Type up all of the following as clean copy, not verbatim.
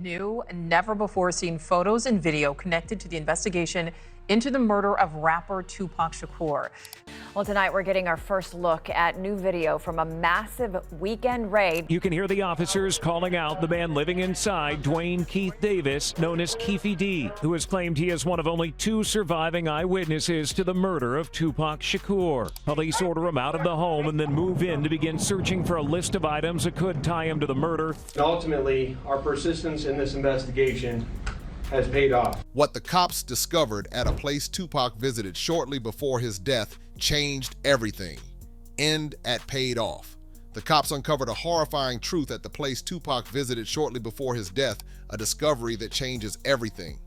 new, never-before-seen photos and video connected to the investigation into the murder of rapper Tupac Shakur. Well, tonight we're getting our first look at new video from a massive weekend raid. You can hear the officers calling out the man living inside, Dwayne Keith Davis, known as Keefy D, who has claimed he is one of only 2 surviving eyewitnesses to the murder of Tupac Shakur. Police order him out of the home and then move in to begin searching for a list of items that could tie him to the murder. Ultimately, our persistence in this investigation has paid off. What the cops discovered at a place Tupac visited shortly before his death changed everything. End at paid off. The cops uncovered a horrifying truth at the place Tupac visited shortly before his death, a discovery that changes everything.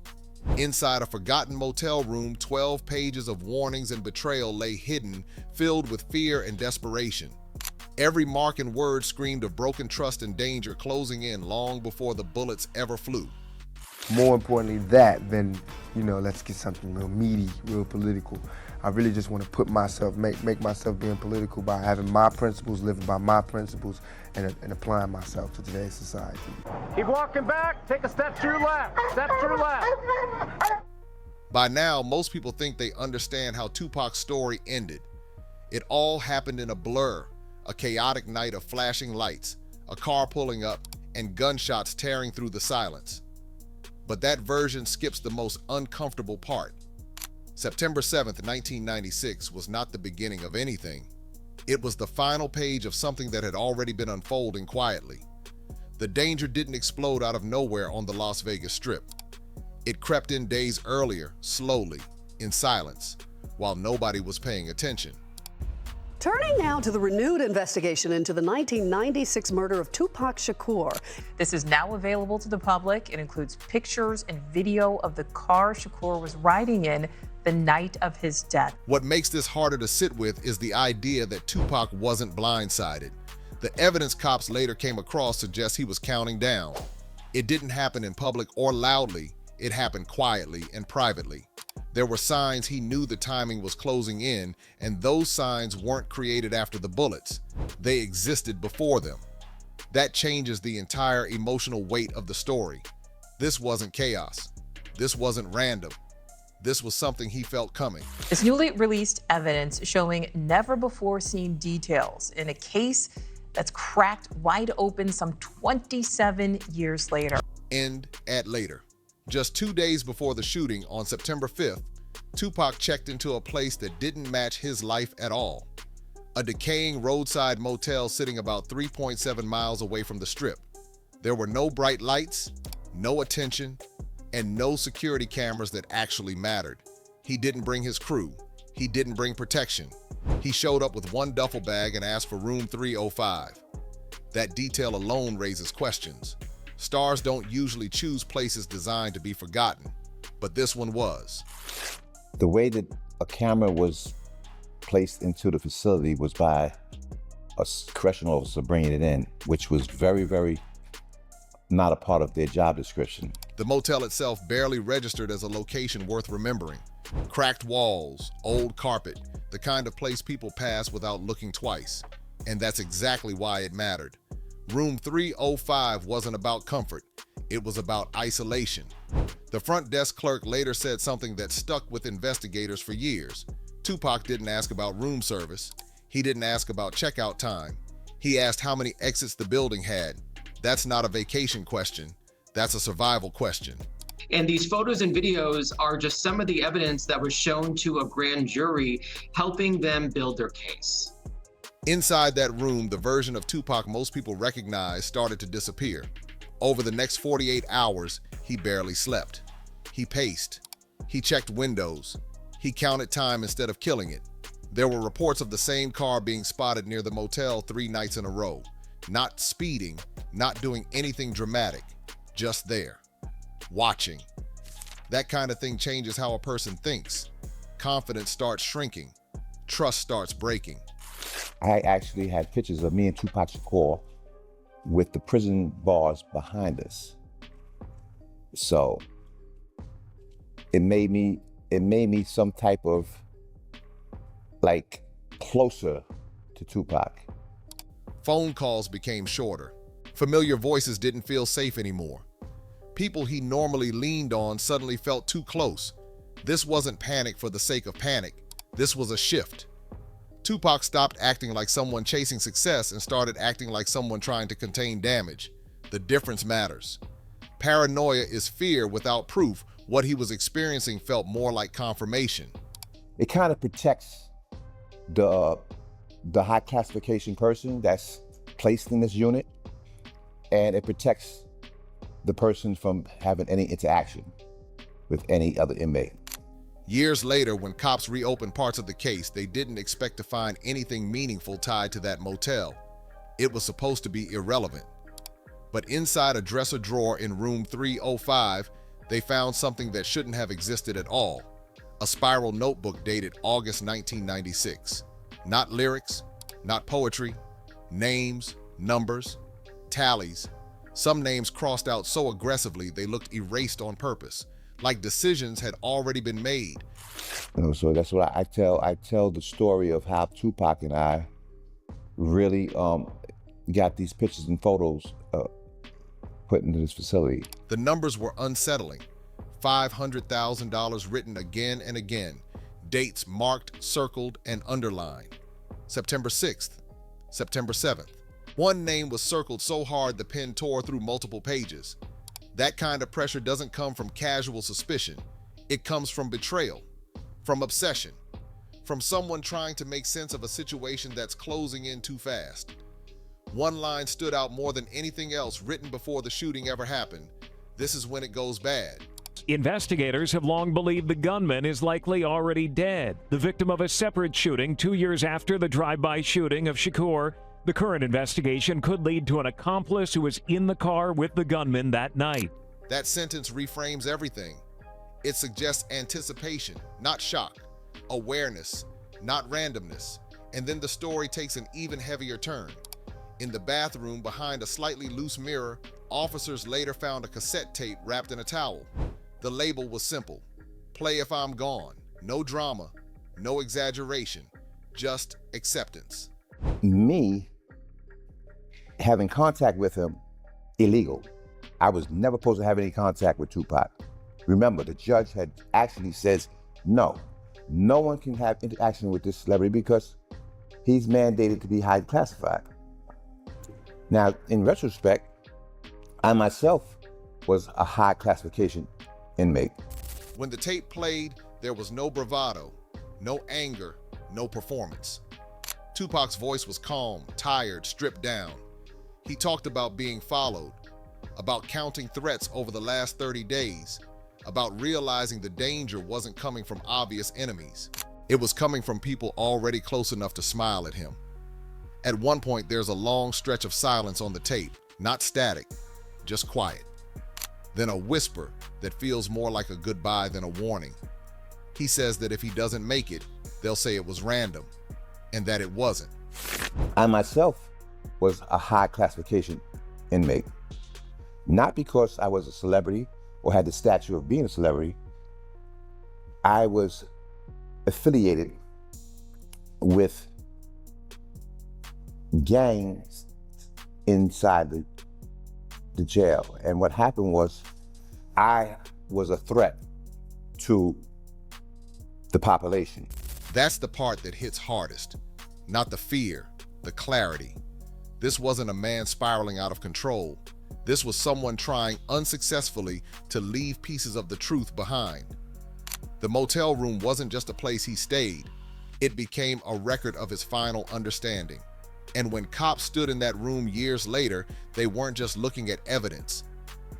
Inside a forgotten motel room, 12 pages of warnings and betrayal lay hidden, filled with fear and desperation. Every mark and word screamed of broken trust and danger closing in long before the bullets ever flew. More importantly that than, let's get something real meaty, real political. I really just want to put myself, make myself being political by having my principles, living by my principles, and applying myself to today's society. Keep walking back, take a step to your left, step to your left. By now, most people think they understand how Tupac's story ended. It all happened in a blur, a chaotic night of flashing lights, a car pulling up, and gunshots tearing through the silence. But that version skips the most uncomfortable part. September 7th, 1996 was not the beginning of anything. It was the final page of something that had already been unfolding quietly. The danger didn't explode out of nowhere on the Las Vegas Strip. It crept in days earlier, slowly, in silence, while nobody was paying attention. Turning now to the renewed investigation into the 1996 murder of Tupac Shakur. This is now available to the public. It includes pictures and video of the car Shakur was riding in the night of his death. What makes this harder to sit with is the idea that Tupac wasn't blindsided. The evidence cops later came across suggests he was counting down. It didn't happen in public or loudly. It happened quietly and privately. There were signs he knew the timing was closing in, and those signs weren't created after the bullets. They existed before them. That changes the entire emotional weight of the story. This wasn't chaos. This wasn't random. This was something he felt coming. This newly released evidence showing never-before-seen details in a case that's cracked wide open some 27 years later. End at later. Just 2 days before the shooting on September 5th, Tupac checked into a place that didn't match his life at all. A decaying roadside motel sitting about 3.7 miles away from the Strip. There were no bright lights, no attention, and no security cameras that actually mattered. He didn't bring his crew. He didn't bring protection. He showed up with one duffel bag and asked for room 305. That detail alone raises questions. Stars don't usually choose places designed to be forgotten, but this one was. The way that a camera was placed into the facility was by a correctional officer bringing it in, which was very, very not a part of their job description. The motel itself barely registered as a location worth remembering. Cracked walls, old carpet, the kind of place people pass without looking twice. And that's exactly why it mattered. Room 305 wasn't about comfort, it was about isolation. The front desk clerk later said something that stuck with investigators for years. Tupac didn't ask about room service. He didn't ask about checkout time. He asked how many exits the building had. That's not a vacation question, that's a survival question. And these photos and videos are just some of the evidence that was shown to a grand jury, helping them build their case. Inside that room, the version of Tupac most people recognized started to disappear. Over the next 48 hours, he barely slept. He paced. He checked windows. He counted time instead of killing it. There were reports of the same car being spotted near the motel 3 nights in a row. Not speeding, not doing anything dramatic, just there, watching. That kind of thing changes how a person thinks. Confidence starts shrinking. Trust starts breaking. I actually had pictures of me and Tupac Shakur with the prison bars behind us. So it made me some type of closer to Tupac. Phone calls became shorter. Familiar voices didn't feel safe anymore. People he normally leaned on suddenly felt too close. This wasn't panic for the sake of panic. This was a shift. Tupac stopped acting like someone chasing success and started acting like someone trying to contain damage. The difference matters. Paranoia is fear without proof. What he was experiencing felt more like confirmation. It kind of protects the high classification person that's placed in this unit, and it protects the person from having any interaction with any other inmate. Years later, when cops reopened parts of the case, they didn't expect to find anything meaningful tied to that motel. It was supposed to be irrelevant. But inside a dresser drawer in room 305, they found something that shouldn't have existed at all. A spiral notebook dated August 1996. Not lyrics, not poetry, names, numbers, tallies. Some names crossed out so aggressively they looked erased on purpose, like decisions had already been made. So that's what I tell the story of how Tupac and I really got these pictures and photos put into this facility. The numbers were unsettling. $500,000 written again and again. Dates marked, circled, and underlined. September 6th, September 7th. One name was circled so hard the pen tore through multiple pages. That kind of pressure doesn't come from casual suspicion. It comes from betrayal, from obsession, from someone trying to make sense of a situation that's closing in too fast. One line stood out more than anything else written before the shooting ever happened. This is when it goes bad. Investigators have long believed the gunman is likely already dead, the victim of a separate shooting 2 years after the drive-by shooting of Shakur. The current investigation could lead to an accomplice who was in the car with the gunman that night. That sentence reframes everything. It suggests anticipation, not shock, awareness, not randomness. And then the story takes an even heavier turn. In the bathroom behind a slightly loose mirror, officers later found a cassette tape wrapped in a towel. The label was simple: "Play if I'm gone." No drama, no exaggeration, just acceptance. Me having contact with him, illegal. I was never supposed to have any contact with Tupac. Remember, the judge had actually says, no one can have interaction with this celebrity because he's mandated to be highly classified. Now, in retrospect, I myself was a high classification inmate. When the tape played, there was no bravado, no anger, no performance. Tupac's voice was calm, tired, stripped down. He talked about being followed, about counting threats over the last 30 days, about realizing the danger wasn't coming from obvious enemies. It was coming from people already close enough to smile at him. At one point, there's a long stretch of silence on the tape, not static, just quiet. Then a whisper that feels more like a goodbye than a warning. He says that if he doesn't make it, they'll say it was random, and that it wasn't. I myself was a high classification inmate. Not because I was a celebrity or had the stature of being a celebrity. I was affiliated with gangs inside the jail. And what happened was I was a threat to the population. That's the part that hits hardest. Not the fear, the clarity. This wasn't a man spiraling out of control. This was someone trying unsuccessfully to leave pieces of the truth behind. The motel room wasn't just a place he stayed. It became a record of his final understanding. And when cops stood in that room years later, they weren't just looking at evidence.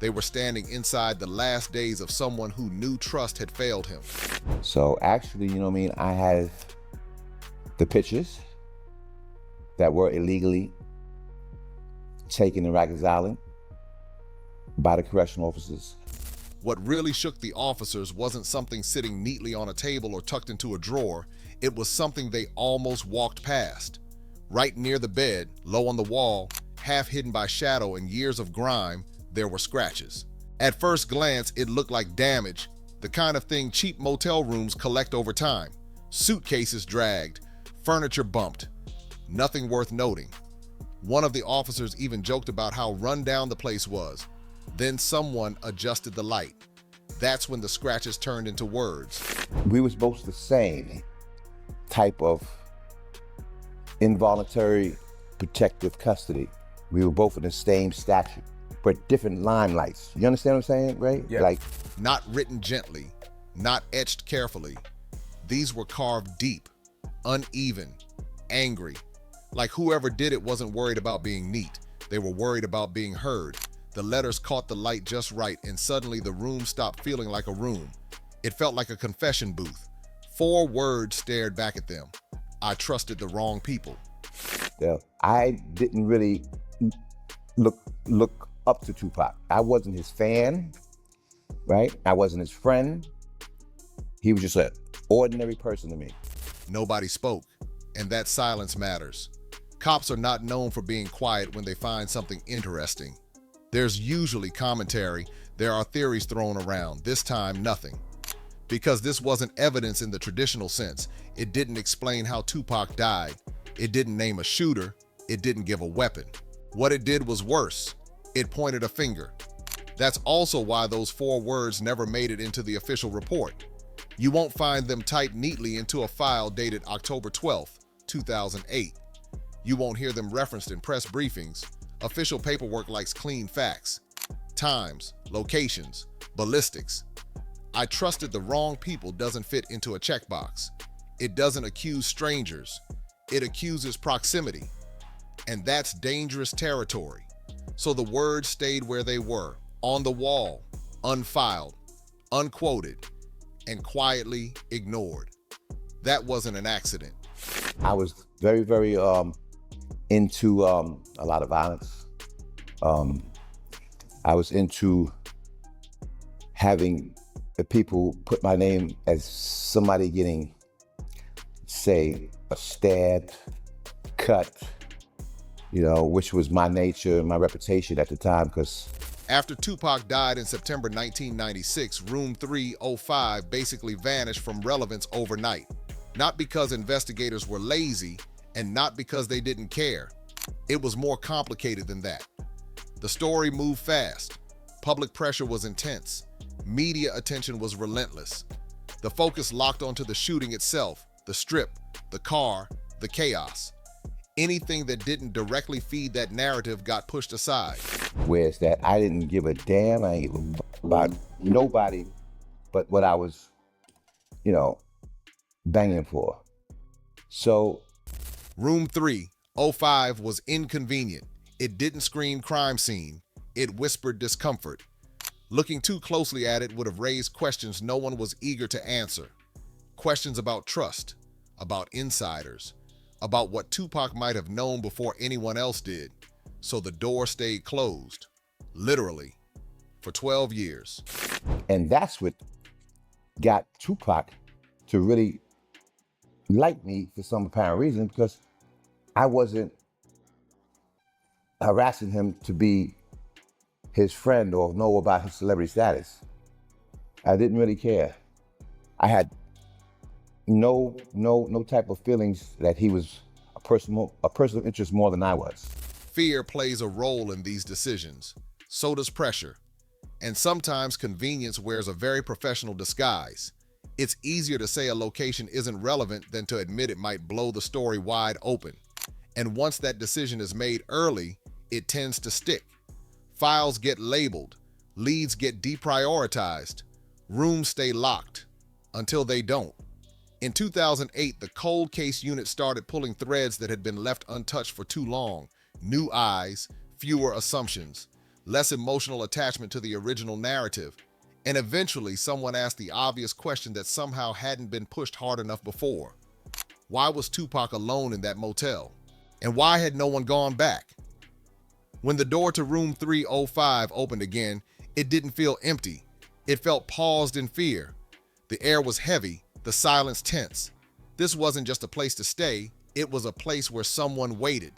They were standing inside the last days of someone who knew trust had failed him. So actually, I had the pictures that were illegally taken in Rikers Island by the correctional officers. What really shook the officers wasn't something sitting neatly on a table or tucked into a drawer. It was something they almost walked past. Right near the bed, low on the wall, half hidden by shadow and years of grime, there were scratches. At first glance, it looked like damage, the kind of thing cheap motel rooms collect over time. Suitcases dragged, furniture bumped. Nothing worth noting. One of the officers even joked about how run down the place was. Then someone adjusted the light. That's when the scratches turned into words. We was both the same type of involuntary protective custody. We were both in the same statute, but different limelights. You understand what I'm saying, right? Yeah. Like, Not written gently, not etched carefully. These were carved deep, uneven, angry. Like whoever did it wasn't worried about being neat. They were worried about being heard. The letters caught the light just right, and suddenly the room stopped feeling like a room. It felt like a confession booth. 4 words stared back at them. I trusted the wrong people. I didn't really look up to Tupac. I wasn't his fan, right? I wasn't his friend. He was just an ordinary person to me. Nobody spoke, and that silence matters. Cops are not known for being quiet when they find something interesting. There's usually commentary, there are theories thrown around. This time, nothing. Because this wasn't evidence in the traditional sense. It didn't explain how Tupac died. It didn't name a shooter. It didn't give a weapon. What it did was worse. It pointed a finger. That's also why those 4 words never made it into the official report. You won't find them typed neatly into a file dated October 12th, 2008. You won't hear them referenced in press briefings. Official paperwork likes clean facts, times, locations, ballistics. I trusted the wrong people doesn't fit into a checkbox. It doesn't accuse strangers. It accuses proximity. And that's dangerous territory. So the words stayed where they were, on the wall, unfiled, unquoted, and quietly ignored. That wasn't an accident. I was very, very into a lot of violence. I was into having the people put my name as somebody getting, say, a stabbed, cut, which was my nature and my reputation at the time, because After Tupac died in September 1996, Room 305 basically vanished from relevance overnight. Not because investigators were lazy and not because they didn't care. It was more complicated than that. The story moved fast. Public pressure was intense. Media attention was relentless. The focus locked onto the shooting itself, the strip, the car, the chaos. Anything that didn't directly feed that narrative got pushed aside. Whereas that I didn't give a damn, I ain't give a about nobody but what I was, banging for. So Room 305 was inconvenient. It didn't scream crime scene. It whispered discomfort. Looking too closely at it would have raised questions no one was eager to answer. Questions about trust, about insiders, about what Tupac might have known before anyone else did. So the door stayed closed, literally, for 12 years. And that's what got Tupac to really like me for some apparent reason, because I wasn't harassing him to be his friend or know about his celebrity status. I didn't really care. I had no type of feelings that he was a person of interest more than I was. Fear plays a role in these decisions. So does pressure. And sometimes convenience wears a very professional disguise. It's easier to say a location isn't relevant than to admit it might blow the story wide open. And once that decision is made early, it tends to stick. Files get labeled, leads get deprioritized, rooms stay locked until they don't. In 2008, the cold case unit started pulling threads that had been left untouched for too long. New eyes, fewer assumptions, less emotional attachment to the original narrative. And eventually, someone asked the obvious question that somehow hadn't been pushed hard enough before. Why was Tupac alone in that motel? And why had no one gone back? When the door to room 305 opened again, it didn't feel empty. It felt paused in fear. The air was heavy, the silence tense. This wasn't just a place to stay, it was a place where someone waited.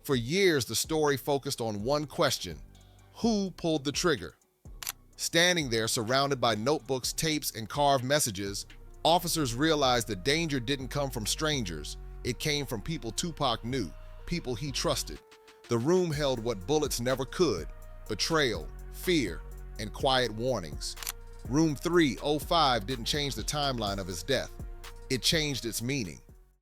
For years, the story focused on one question: who pulled the trigger? Standing there, surrounded by notebooks, tapes, and carved messages, officers realized the danger didn't come from strangers. It came from people Tupac knew, people he trusted. The room held what bullets never could: betrayal, fear, and quiet warnings. Room 305 didn't change the timeline of his death. It changed its meaning.